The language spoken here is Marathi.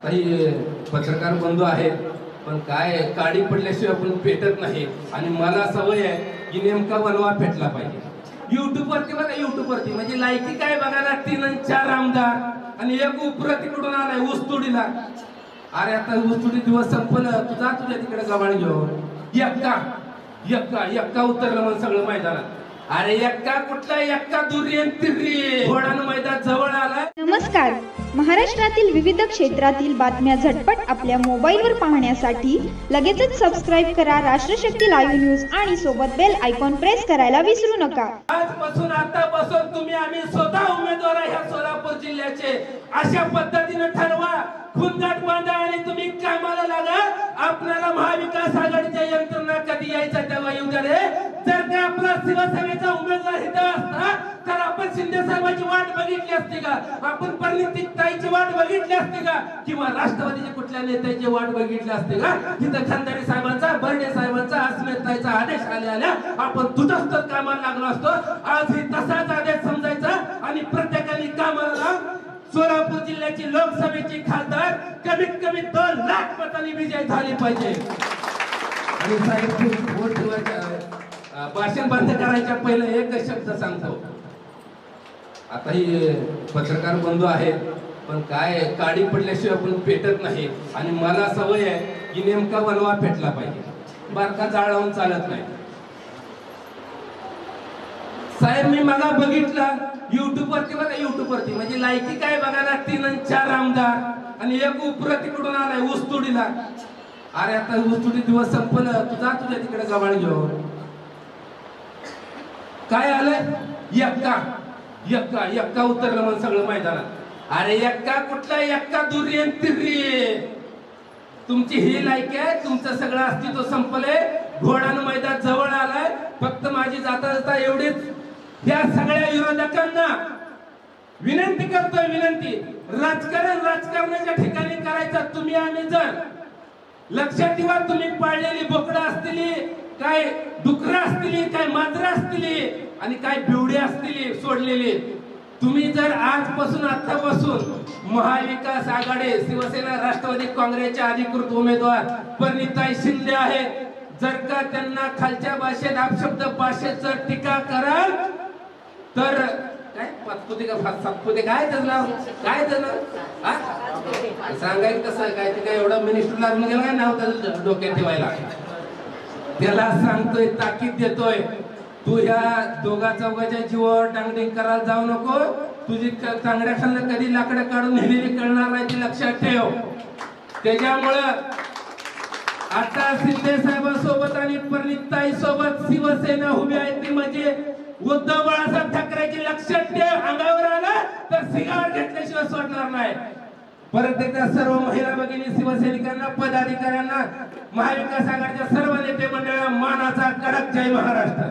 काही पत्रकार बंधू आहेत, पण काय काडी पडल्याशिवाय आपण पेटत नाही. आणि मला सवय आहे की नेमका वनवा पेटला पाहिजे. युट्यूब वरती बघा, युट्यूब वरती म्हणजे लायकी काय बघायला 3 आणि 4 आमदार आणि एक उपरा तिकडून आलाय ऊसतोडीला. अरे आता ऊसतोडी दिवस संपलं, तू जा तुझ्या तिकडे गव्हाण घेऊन. एक्का उतरलं म्हणून सगळं मैदानात. अरे एक्का कुठला एक्का दुर्यन तिर्री घोडानं मैदान जवळ आलाय. नमस्कार. महाराष्ट्रातील विविध क्षेत्रातील बातम्या झटपट आपल्या मोबाईलवर पाहण्यासाठी लगेचच सबस्क्राइब करा राष्ट्रशक्ती लाईव्ह न्यूज आणि सोबत बेल आयकॉन प्रेस करायला विसरू नका. आजपासून आतापासून तुम्ही आम्ही स्वतः उमेदवार आहे ह्या सोलापूर जिल्ह्याचे. अशा पद्धतीने ठरवा, खुंदाट बांधा आणि तुम्ही कामाला लागा. आपल्याला महाविकास आघाडीच्या यंत्रणा कधी यायचा तेव्हा येऊ द्या रे. जर का आपला शिवसेनेचा उमेदवार इथं असता तर आपण शिंदे साहेबांची वाट बघितली असती का? आपण परिणितीताईची वाट बघितली असती का? किंवा राष्ट्रवादीच्या कुठल्या नेत्याची वाट बघितली असते का? तिथं खंदारे साहेबांचा, बर्डे साहेबांचा, अस्मिताईचा आदेश आल्या आपण तुझंच कामाला लागलो असतो. आज ही तसाच आदेश समजायचा आणि प्रत्येकाने कामाला लाग. सोलापूर जिल्ह्याची लोकसभेची खासदार कमीत कमी 2 लाख मतांनी विजय झाली पाहिजे. आणि साहेब भाषण बंद करायच्या पहिले एकच शब्द सांगतो. आता ही पत्रकार बंधू आहेत, पण काय काडी पडल्याशिवाय आपण पेटत नाही. आणि मला सवय आहे की नेमका वनवा पेटला पाहिजे, बारका जाळ लावून चालत नाही. साहेब मी मला बघितलं युट्यूब वरती बघा, युट्यूब वरती म्हणजे लायकी काय बघायला 3 आणि 4 आमदार आणि एक उपरा तिकडून आलाय ऊसतोडीला. अरे आता ऊसतोडी दिवस संपलं, तू जा तुझ्या तिकडे गव्हाण घेऊन. काय आलंय एक्का उतरलं म्हणून सगळं मैदानात. अरे एक्का कुठला एक्का दुर्यन तिर्री. तुमची ही लायकी आहे, तुमचं सगळं अस्तित्व संपलंय. घोडानं मैदान जवळ आलाय. फक्त माझी जाता एवढीच या सगळ्या विरोधकांना विनंती करतोय, विनंती. राजकारणाच्या ठिकाणी करायचं तुम्ही आम्ही जर लक्षात ठेवा, तुम्ही पाळलेली बोकडं असतील, काय डुकरं असतील, काय मांजरं असतील आणि काय बिवडे असतील सोडलेले. तुम्ही जर आजपासून आतापासून महाविकास आघाडी शिवसेना राष्ट्रवादी काँग्रेसच्या अधिकृत उमेदवार परिणिताई शिंदे आहेत, जर का त्यांना खालच्या भाषेत अपशब्द भाषेत जर टीका कराल तर काय पाचपुते का सातपुते काय त्याला काय सांगायचं कसं काय ते काय एवढं मिनिस्टरला गेलं काय नाव त्याचं डोक्यात ठेवायला. त्याला सांगतोय, ताकीद देतोय, तू ह्या दोघा चौघाच्या जीवावर डांगडिंग करायला जाऊ नको. तुझी चांगड्या खाल्लं कधी लाकडं काढून नेलेली कळणार नाही, ती लक्षात ठेव. त्याच्यामुळं आता शिंदे साहेबांसोबत आणि परिणिताई सोबत शिवसेना उभी आहे, ती म्हणजे उद्धव बाळासाहेब ठाकरेची. लक्षात ठेव, अंगावर आला तर सिगार घेतल्याशिवाय सोडणार नाही. परत एकदा सर्व महिला भगिनी शिवसैनिकांना, पदाधिकाऱ्यांना, महाविकास आघाडीच्या सर्व नेते मंडळाला मानाचा कडक जय महाराष्ट्र.